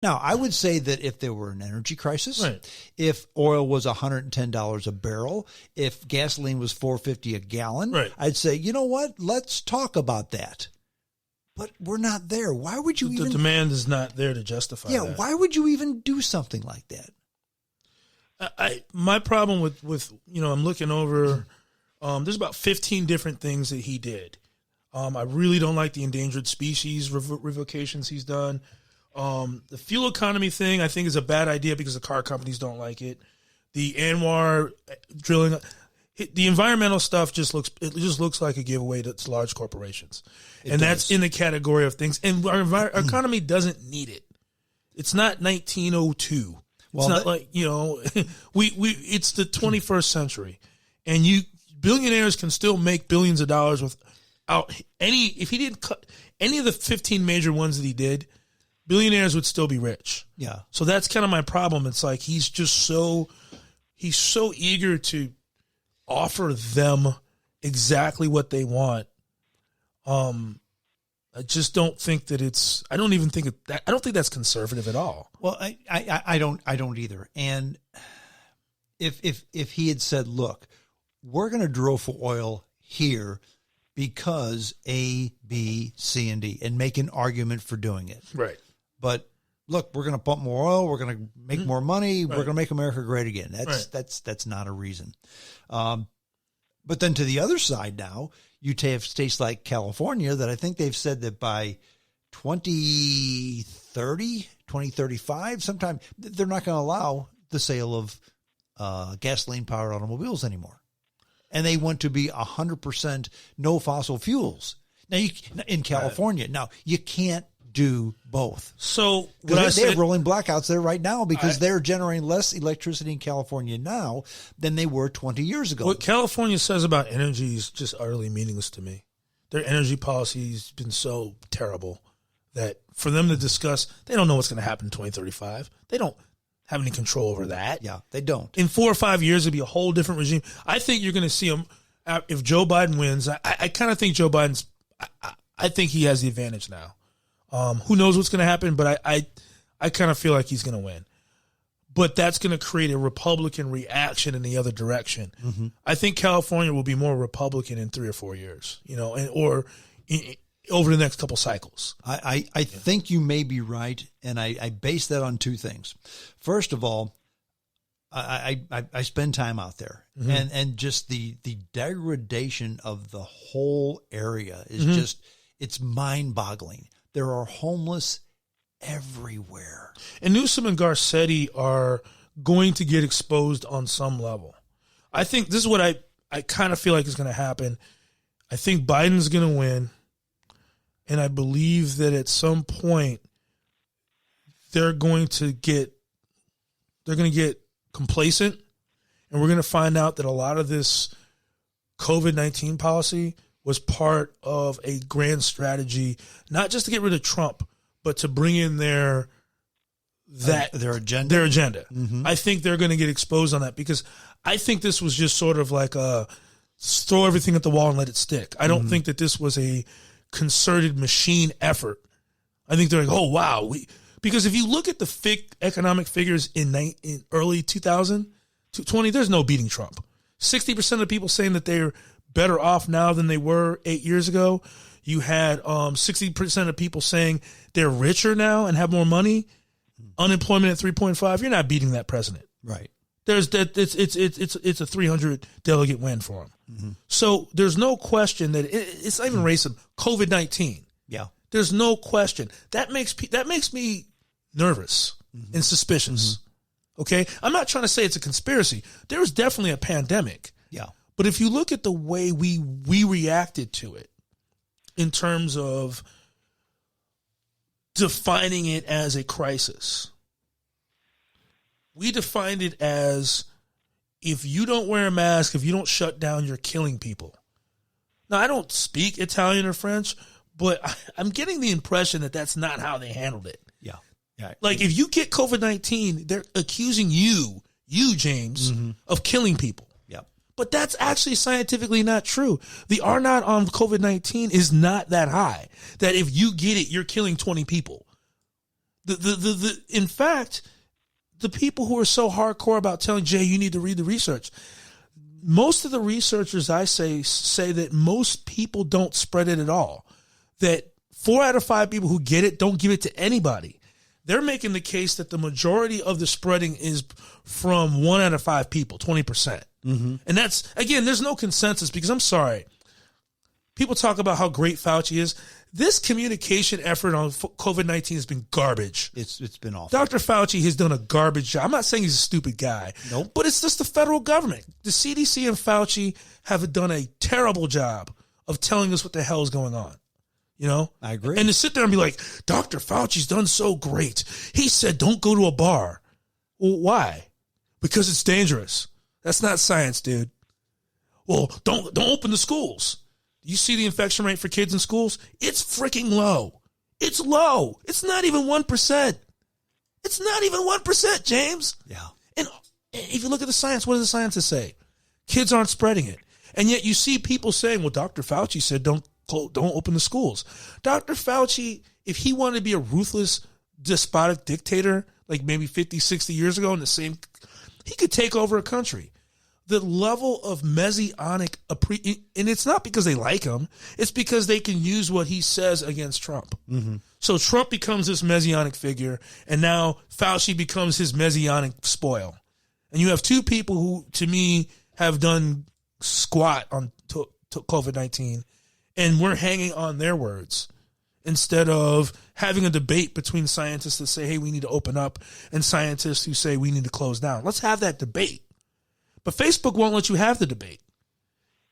Now, I would say that if there were an energy crisis, Right. if oil was $110 a barrel, if gasoline was $4.50 a gallon, Right. I'd say, you know what? Let's talk about that. But we're not there. Why would you The even? demand is not there to justify that. Why would you even do something like that? My problem with I'm looking over. There's about 15 different things that he did. I really don't like the endangered species revocations he's done. The fuel economy thing I think is a bad idea because the car companies don't like it. The Anwar drilling, the environmental stuff just looks like a giveaway to large corporations, that's in the category of things. And our economy doesn't need it. It's not 1902. Well, it's not like it's the 21st century, and billionaires can still make billions of dollars without if he didn't cut any of the 15 major ones that he did. Billionaires would still be rich. Yeah. So that's kind of my problem. It's like he's so eager to offer them exactly what they want. I just don't think that I don't think that's conservative at all. Well, I don't either. And if he had said, look, we're going to drill for oil here because A, B, C, and D, and make an argument for doing it. Right. But look, we're going to pump more oil. We're going to make more money. Right. We're going to make America great again. That's not a reason. But then to the other side now, you have states like California that I think they've said that by 2030, 2035, sometime they're not going to allow the sale of gasoline-powered automobiles anymore. And they want to be 100% no fossil fuels. Now, in California, now you can't do both. So they have rolling blackouts there right now because they're generating less electricity in California now than they were 20 years ago. What California says about energy is just utterly meaningless to me. Their energy policy has been so terrible that for them to discuss, they don't know what's going to happen in 2035. They don't have any control over that. Yeah, they don't. In 4 or 5 years, it'll be a whole different regime. I think you're going to see them if Joe Biden wins. I kind of think Joe Biden's. I think he has the advantage now. Who knows what's going to happen, but I kind of feel like he's going to win. But that's going to create a Republican reaction in the other direction. Mm-hmm. I think California will be more Republican in 3 or 4 years, or over the next couple cycles. I think you may be right, and I base that on two things. First of all, I spend time out there, mm-hmm. and just the degradation of the whole area is mm-hmm. It's mind-boggling. There are homeless everywhere. And Newsom and Garcetti are going to get exposed on some level. I think this is what I kind of feel like is going to happen. I think Biden's going to win. And I believe that at some point they're going to get complacent, and we're going to find out that a lot of this COVID-19 policy was part of a grand strategy, not just to get rid of Trump, but to bring in their agenda. Mm-hmm. I think they're going to get exposed on that because I think this was just sort of like throw everything at the wall and let it stick. I don't mm-hmm. think that this was a concerted machine effort. I think they're like, oh, wow. Because if you look at the economic figures in early 2020, there's no beating Trump. 60% of people saying that they're better off now than they were 8 years ago. You had 60% of people saying they're richer now and have more money. Unemployment at 3.5. You're not beating that president. Right. There's that. It's a 300 delegate win for him. Mm-hmm. So there's no question that it's not even racism. COVID-19. Yeah. There's no question that makes me nervous mm-hmm. and suspicious. Mm-hmm. Okay. I'm not trying to say it's a conspiracy. There was definitely a pandemic. Yeah. But if you look at the way we reacted to it in terms of defining it as a crisis, we defined it as if you don't wear a mask, if you don't shut down, you're killing people. Now, I don't speak Italian or French, but I'm getting the impression that that's not how they handled it. Yeah. Yeah. Like if you get COVID-19, they're accusing you, James, mm-hmm. of killing people. But that's actually scientifically not true. The R-naught on COVID-19 is not that high, that if you get it, you're killing 20 people. In fact, the people who are so hardcore about telling Jay, you need to read the research, most of the researchers I say that most people don't spread it at all. That 4 out of 5 people who get it don't give it to anybody. They're making the case that the majority of the spreading is from 1 out of 5 people, 20%. Mm-hmm. And that's, again, there's no consensus because I'm sorry. People talk about how great Fauci is. This communication effort on COVID-19 has been garbage. It's been awful. Dr. Fauci has done a garbage job. I'm not saying he's a stupid guy. Nope. But it's just the federal government. The CDC and Fauci have done a terrible job of telling us what the hell is going on. You know? I agree. And to sit there and be like, Dr. Fauci's done so great. He said don't go to a bar. Well, why? Because it's dangerous. That's not science, dude. Well, don't open the schools. You see the infection rate for kids in schools? It's freaking low. It's low. It's not even 1%. It's not even 1%, James. Yeah. And if you look at the science, what do the scientists say? Kids aren't spreading it. And yet you see people saying, well, Dr. Fauci said don't open the schools. Dr. Fauci, if he wanted to be a ruthless, despotic dictator, like maybe 50, 60 years ago he could take over a country. The level of messianic, and it's not because they like him, it's because they can use what he says against Trump. Mm-hmm. So Trump becomes this messianic figure, and now Fauci becomes his messianic spoil. And you have 2 people who, to me, have done squat on COVID-19, and we're hanging on their words instead of having a debate between scientists that say, hey, we need to open up, and scientists who say we need to close down. Let's have that debate. But Facebook won't let you have the debate.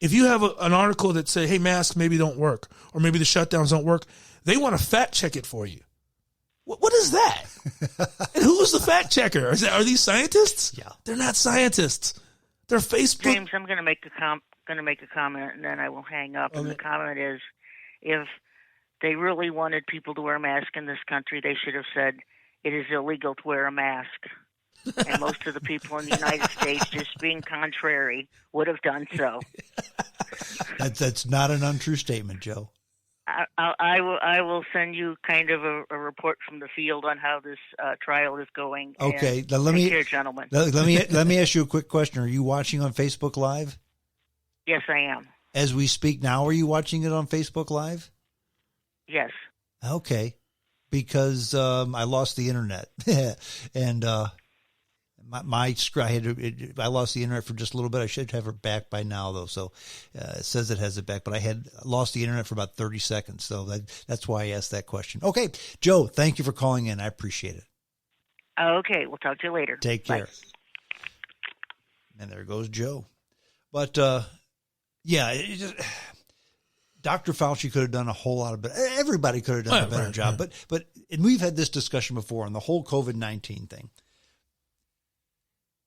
If you have an article that say, hey, masks maybe don't work, or maybe the shutdowns don't work, they want to fact check it for you. What is that? And who is the fact checker? Are these scientists? Yeah. They're not scientists. They're Facebook. James, I'm going to make a comment, and then I will hang up. Okay. And the comment is, if they really wanted people to wear masks in this country, they should have said it is illegal to wear a mask. And most of the people in the United States, just being contrary, would have done so. That's not an untrue statement, Joe. I will send you kind of a report from the field on how this trial is going. Okay, now let me, gentlemen. Let me ask you a quick question. Are you watching on Facebook Live? Yes, I am. As we speak now, are you watching it on Facebook Live? Yes. Okay, because I lost the internet, and I lost the internet for just a little bit. I should have it back by now, though. So it says it has it back, but I had lost the internet for about 30 seconds. So that's why I asked that question. Okay, Joe, thank you for calling in. I appreciate it. Okay, we'll talk to you later. Take care. Bye. And there goes Joe. But Dr. Fauci could have done a whole lot of better. Everybody could have done a better job. Right. But and we've had this discussion before on the whole COVID-19 thing.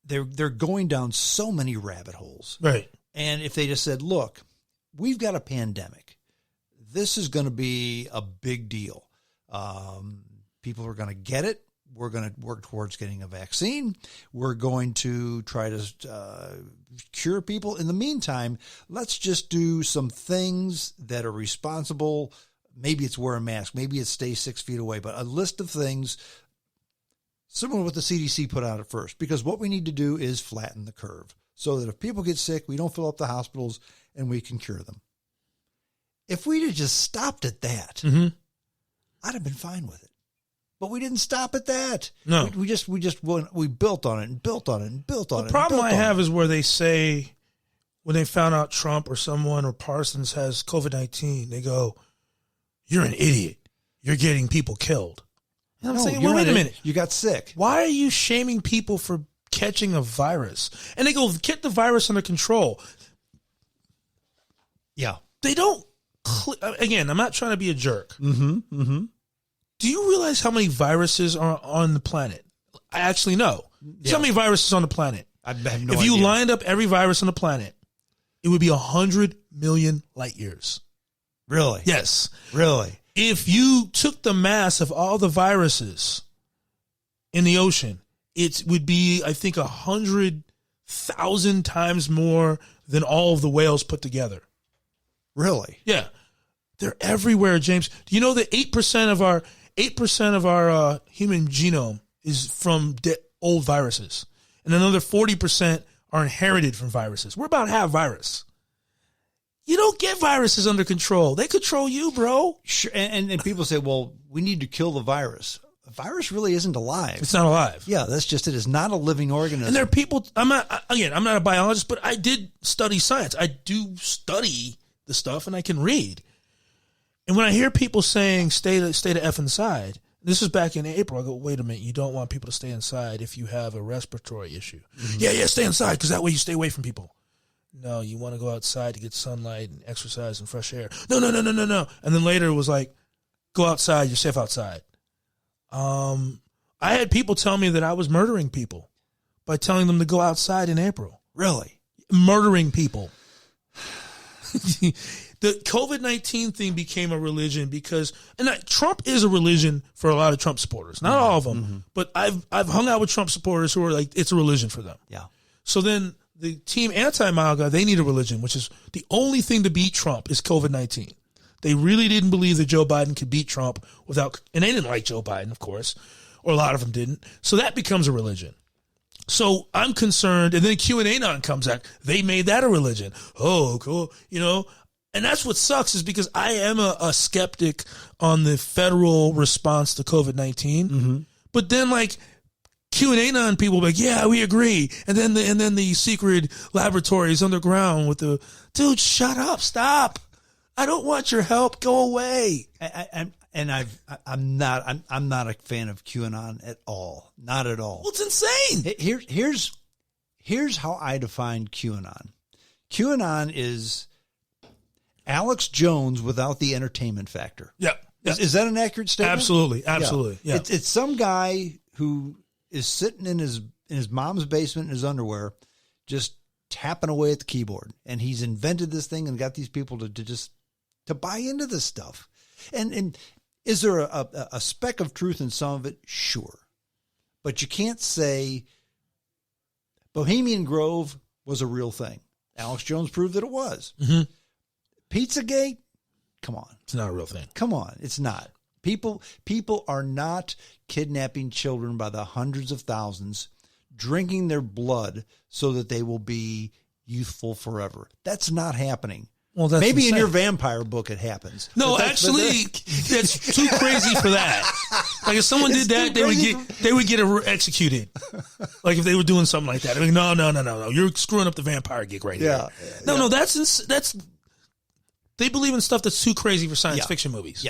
They're going down so many rabbit holes. Right. And if they just said, look, we've got a pandemic. This is going to be a big deal. People are going to get it. We're going to work towards getting a vaccine. We're going to try to cure people. In the meantime, let's just do some things that are responsible. Maybe it's wear a mask. Maybe it's stay 6 feet away. But a list of things similar to what the CDC put out at first, because what we need to do is flatten the curve so that if people get sick, we don't fill up the hospitals and we can cure them. If we'd have just stopped at that, mm-hmm. I'd have been fine with it. But we didn't stop at that. No, we built on it and built on it and built on it. The problem I have is where they say when they found out Trump or someone or Parsons has COVID-19, they go, "You're an idiot. You're getting people killed." And I'm saying, well, wait a minute. You got sick. Why are you shaming people for catching a virus? And they go, get the virus under control. Yeah. They don't. Again, I'm not trying to be a jerk. Mm-hmm. Mm-hmm. Do you realize how many viruses are on the planet? I actually know. Yeah. How many viruses on the planet? I have no idea. If you lined up every virus on the planet, it would be 100 million light years. Really? Yes. Really? If you took the mass of all the viruses in the ocean, it would be, I think, 100,000 times more than all of the whales put together. Really? Yeah. They're everywhere, James. Do you know that 8% of our 8% of our human genome is from old viruses, and another 40% are inherited from viruses. We're about half virus. You don't get viruses under control. They control you, bro. Sure. And people say, well, we need to kill the virus. A virus really isn't alive. It's not alive. Yeah, that's just it. It's not a living organism. And there are people, I'm not a biologist, but I did study science. I do study the stuff, and I can read. And when I hear people saying stay the F inside, this is back in April, I go, wait a minute, you don't want people to stay inside if you have a respiratory issue. Mm-hmm. Yeah, stay inside because that way you stay away from people. No, you want to go outside to get sunlight and exercise and fresh air. No. And then later it was like, go outside, you're safe outside. I had people tell me that I was murdering people by telling them to go outside in April. Really? Murdering people. The COVID-19 thing became a religion because, and Trump is a religion for a lot of Trump supporters. Not all of them, but I've hung out with Trump supporters who are like, it's a religion for them. Yeah. So then the team anti-MAGA, they need a religion, which is the only thing to beat Trump is COVID-19. They really didn't believe that Joe Biden could beat Trump without, and they didn't like Joe Biden, of course, or a lot of them didn't. So that becomes a religion. So I'm concerned, and then QAnon comes out. They made that a religion. Oh, cool. And that's what sucks is because I am a skeptic on the federal response to COVID-19. Mm-hmm. But then like QAnon people be like, yeah, we agree. And then the secret laboratories underground with the, dude, shut up, stop. I don't want your help. Go away. I'm not a fan of QAnon at all. Not at all. Well, it's insane. Here's how I define QAnon. QAnon is Alex Jones without the entertainment factor. Yeah. Is that an accurate statement? Absolutely. Yeah. It's some guy who is sitting in his mom's basement in his underwear, just tapping away at the keyboard, and he's invented this thing and got these people to buy into this stuff. And is there a speck of truth in some of it? Sure. But you can't say Bohemian Grove was a real thing. Alex Jones proved that it was. Mm-hmm. Pizzagate? Come on. It's not a real thing. Come on. It's not. People are not kidnapping children by the hundreds of thousands, drinking their blood so that they will be youthful forever. That's not happening. Well, that's maybe insane. In your vampire book it happens. No, actually, that's too crazy for that. Like if someone did that, they would get executed. Like if they were doing something like that. I mean, no. You're screwing up the vampire gig right here. No, that's. They believe in stuff that's too crazy for science fiction movies.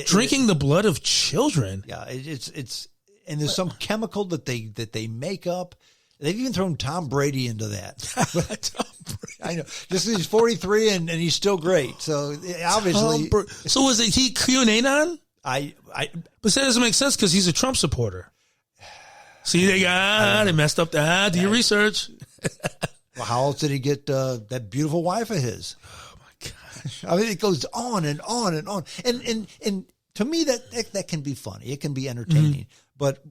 Drinking the blood of children. Yeah, it's and there's some chemical that they make up. They've even thrown Tom Brady into that. Tom Brady. I know. Just he's 43 and he's still great. So obviously. So was it he QAnon? But that doesn't make sense because he's a Trump supporter. See, they messed up that. Do your research. Well, how else did he get that beautiful wife of his? Oh my gosh. I mean, it goes on and on and on. And to me, that can be funny. It can be entertaining. Mm-hmm. But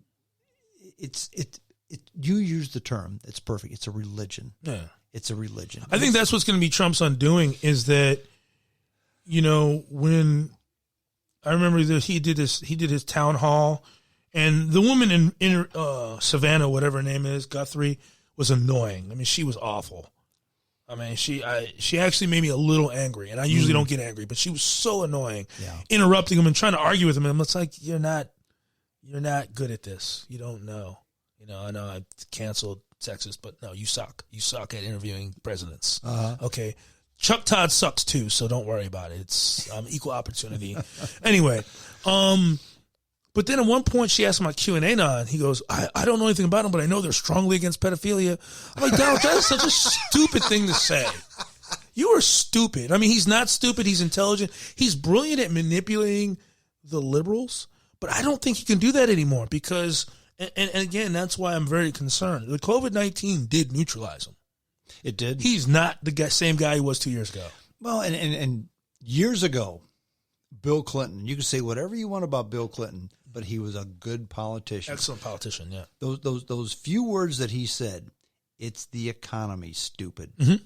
you use the term. It's perfect. It's a religion. Yeah. It's a religion. I think that's what's going to be Trump's undoing is that, when I remember that he did his town hall and the woman in Savannah, whatever her name is, Guthrie, was annoying. I mean, she was awful. I mean, she actually made me a little angry, and I usually don't get angry, but she was so annoying, interrupting him and trying to argue with him. And it's like, you're not good at this. You don't know. I know I canceled sexist, but no, you suck. You suck at interviewing presidents. Uh-huh. Okay. Chuck Todd sucks too, so don't worry about it. It's equal opportunity. Anyway, but then at one point she asked him about QAnon. He goes, I don't know anything about them, but I know they're strongly against pedophilia. I'm like, Donald, that is such a stupid thing to say. You are stupid. I mean, he's not stupid. He's intelligent. He's brilliant at manipulating the liberals, but I don't think he can do that anymore because... And again, that's why I'm very concerned. The COVID-19 did neutralize him. It did. He's not the same guy he was 2 years ago. Well, and years ago, Bill Clinton, you can say whatever you want about Bill Clinton, but he was a good politician. Excellent politician, yeah. Those few words that he said, it's the economy, stupid. Mm-hmm.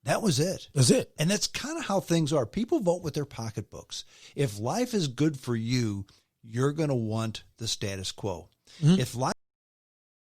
That was it. That's it. And that's kind of how things are. People vote with their pocketbooks. If life is good for you, you're going to want the status quo. If life